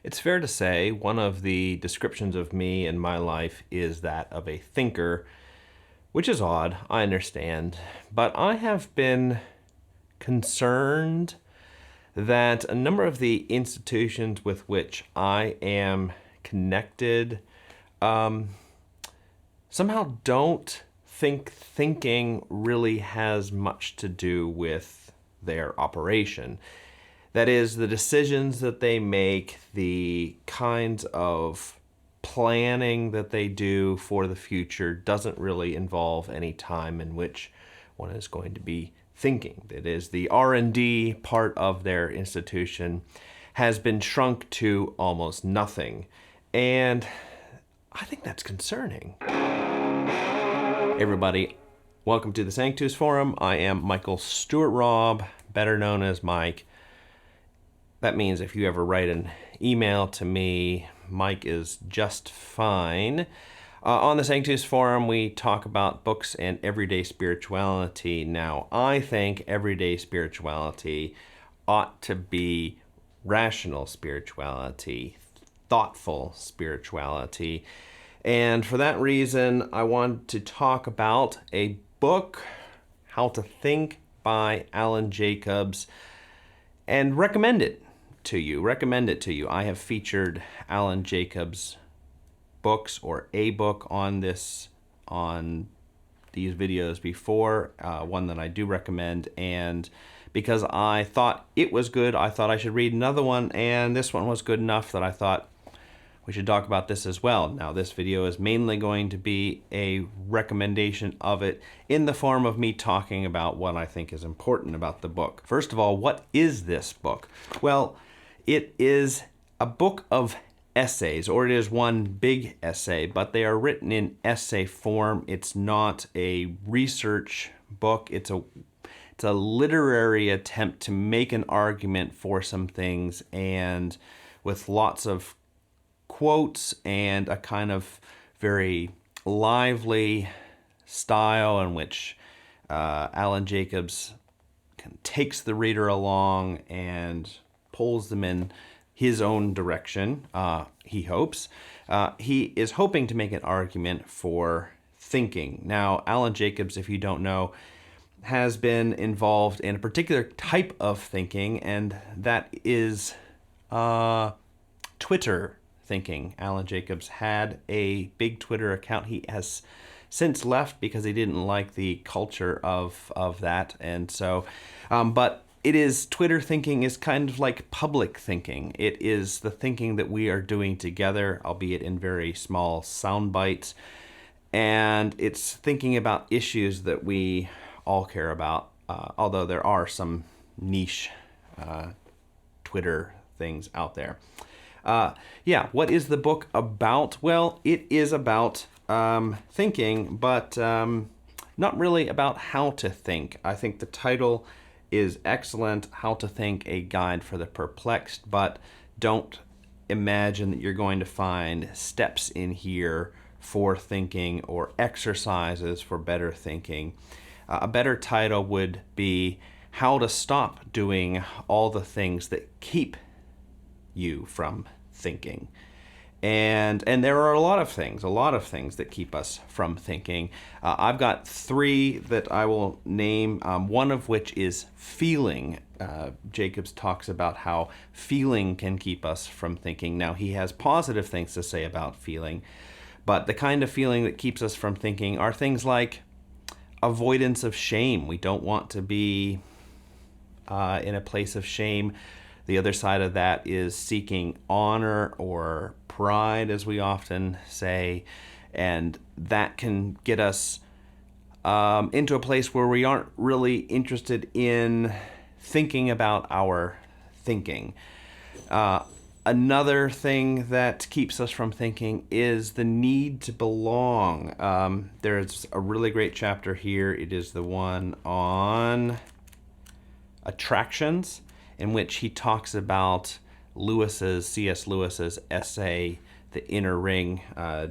It's fair to say one of the descriptions of me in my life is that of a thinker, which is odd, I understand, but I have been concerned that a number of the institutions with which I am connected somehow don't think thinking really has much to do with their operation. That is, the decisions that they make, the kinds of planning that they do for the future doesn't really involve any time in which one is going to be thinking. That is, the R&D part of their institution has been shrunk to almost nothing. And I think that's concerning. Hey everybody, welcome to the Sanctus Forum. I am Michael Stewart Robb, better known as Mike. That means if you ever write an email to me, Mike is just fine. On the Sanctus Forum, we talk about books and everyday spirituality. Now, I think everyday spirituality ought to be rational spirituality, thoughtful spirituality. And for that reason, I want to talk about a book, How to Think by Alan Jacobs, and recommend it to you. I have featured Alan Jacobs' books or a book on these videos before, one that I do recommend, and because I thought it was good, I thought I should read another one, and this one was good enough that I thought we should talk about this as well. Now, this video is mainly going to be a recommendation of it in the form of me talking about what I think is important about the book. First of all, what is this book? Well, it is a book of essays, or it is one big essay, but they are written in essay form. It's not a research book. It's a literary attempt to make an argument for some things, and with lots of quotes and a kind of very lively style in which Alan Jacobs takes the reader along and pulls them in his own direction, he hopes. He is hoping to make an argument for thinking. Now, Alan Jacobs, if you don't know, has been involved in a particular type of thinking, and that is Twitter thinking. Alan Jacobs had a big Twitter account. He has since left because he didn't like the culture of that, and so, but it is, Twitter thinking is kind of like public thinking. It is the thinking that we are doing together, albeit in very small sound bites, and it's thinking about issues that we all care about, although there are some niche Twitter things out there. What is the book about? Well, it is about thinking, but not really about how to think. I think the title is excellent, How to Think, a Guide for the Perplexed, but don't imagine that you're going to find steps in here for thinking or exercises for better thinking. A better title would be How to Stop Doing All the Things That Keep You from Thinking. And there are a lot of things that keep us from thinking. I've got three that I will name, one of which is feeling. Jacobs talks about how feeling can keep us from thinking. Now, he has positive things to say about feeling, but the kind of feeling that keeps us from thinking are things like avoidance of shame. We don't want to be in a place of shame. The other side of that is seeking honor or pride, as we often say, and that can get us into a place where we aren't really interested in thinking about our thinking. Another thing that keeps us from thinking is the need to belong. There's a really great chapter here. It is the one on attractions, in which he talks about C.S. Lewis's essay, The Inner Ring.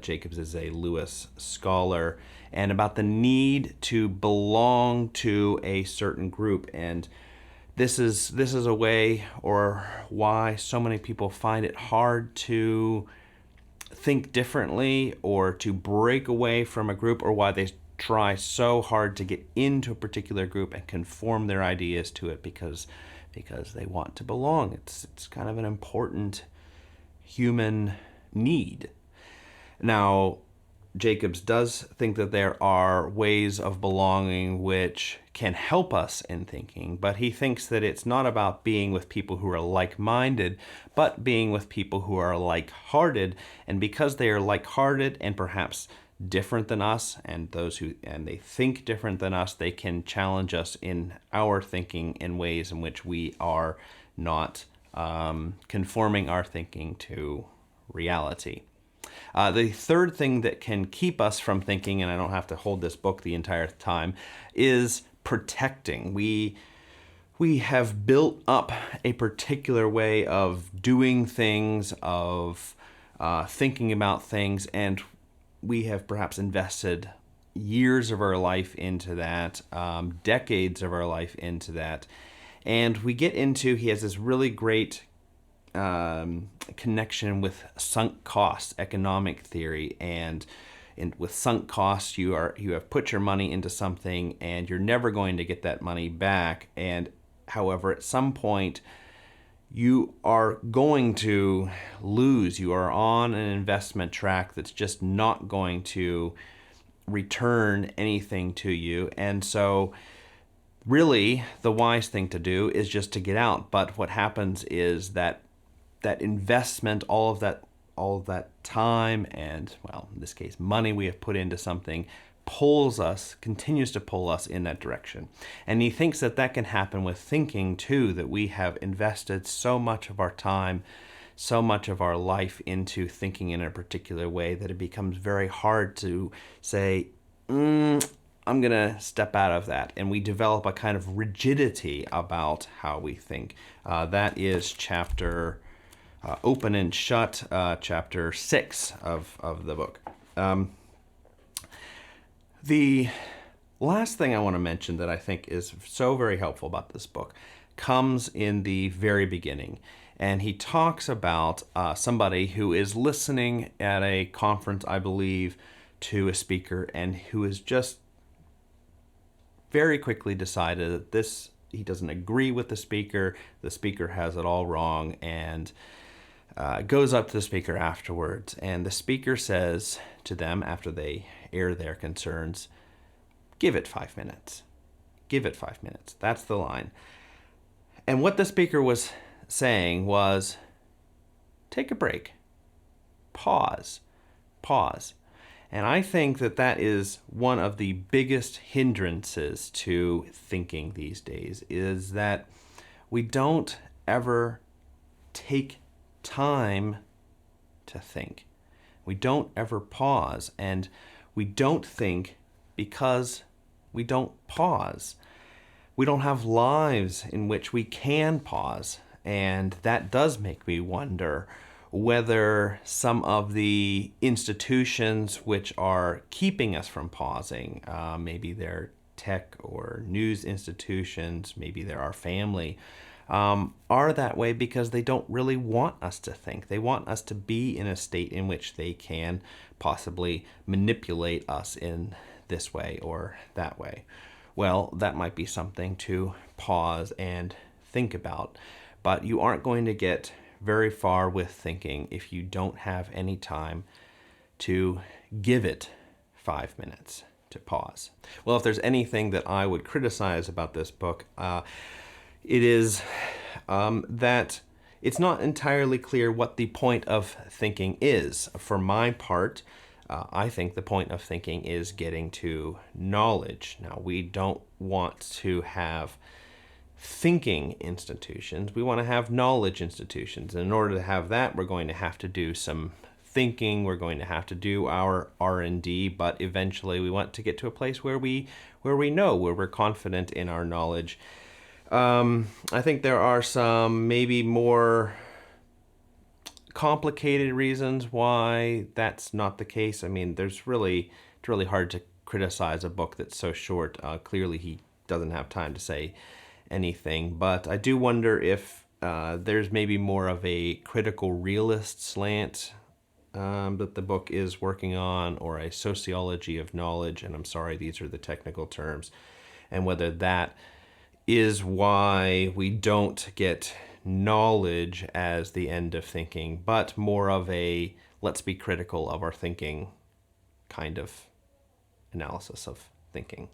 Jacobs is a Lewis scholar, and about the need to belong to a certain group. And this is a way, or why so many people find it hard to think differently or to break away from a group, or why they try so hard to get into a particular group and conform their ideas to it because they want to belong. It's kind of an important human need. Now, Jacobs does think that there are ways of belonging which can help us in thinking, but he thinks that it's not about being with people who are like-minded, but being with people who are like-hearted. And because they are like-hearted and perhaps different than us, and they think different than us, they can challenge us in our thinking in ways in which we are not conforming our thinking to reality. The third thing that can keep us from thinking, and I don't have to hold this book the entire time, is protecting. We have built up a particular way of doing things, of thinking about things, and we have perhaps invested years of our life into that, decades of our life into that. And we get into, he has this really great connection with sunk costs, economic theory, and with sunk costs, you have put your money into something and you're never going to get that money back. And however, at some point, you are going to lose. You are on an investment track that's just not going to return anything to you. And so really the wise thing to do is just to get out. But what happens is that investment, all of that time and, well, in this case, money we have put into something, continues to pull us in that direction. And he thinks that can happen with thinking too, that we have invested so much of our time, so much of our life into thinking in a particular way that it becomes very hard to say, I'm going to step out of that. And we develop a kind of rigidity about how we think. That is chapter Open and Shut, chapter 6 of the book. The last thing I want to mention that I think is so very helpful about this book comes in the very beginning. And he talks about somebody who is listening at a conference, I believe, to a speaker, and who has just very quickly decided that he doesn't agree with the speaker has it all wrong, and goes up to the speaker afterwards, and the speaker says to them, after they air their concerns, give it 5 minutes. Give it 5 minutes. That's the line. And what the speaker was saying was, take a break. Pause. And I think that is one of the biggest hindrances to thinking these days, is that we don't ever take time to think. We don't ever pause, and we don't think because we don't pause. We don't have lives in which we can pause, and that does make me wonder whether some of the institutions which are keeping us from pausing, maybe they're tech or news institutions, maybe they're our family, are that way because they don't really want us to think. They want us to be in a state in which they can possibly manipulate us in this way or that way. Well, that might be something to pause and think about. But you aren't going to get very far with thinking if you don't have any time to give it 5 minutes to pause. Well, if there's anything that I would criticize about this book, it is that it's not entirely clear what the point of thinking is. For my part, I think the point of thinking is getting to knowledge. Now, we don't want to have thinking institutions. We want to have knowledge institutions. And in order to have that, we're going to have to do some thinking. We're going to have to do our R&D, but eventually we want to get to a place where we know, where we're confident in our knowledge. I think there are some maybe more complicated reasons why that's not the case. I mean, it's really hard to criticize a book that's so short. Clearly, he doesn't have time to say anything. But I do wonder if there's maybe more of a critical realist slant that the book is working on, or a sociology of knowledge, and I'm sorry, these are the technical terms, and whether that is why we don't get knowledge as the end of thinking, but more of a let's be critical of our thinking kind of analysis of thinking.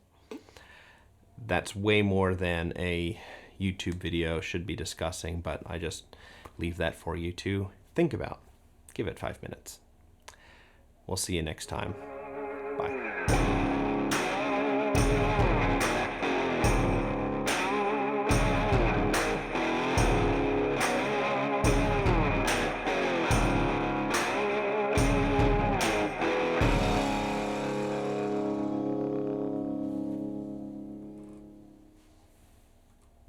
That's way more than a YouTube video should be discussing, but I just leave that for you to think about. Give it 5 minutes. We'll see you next time.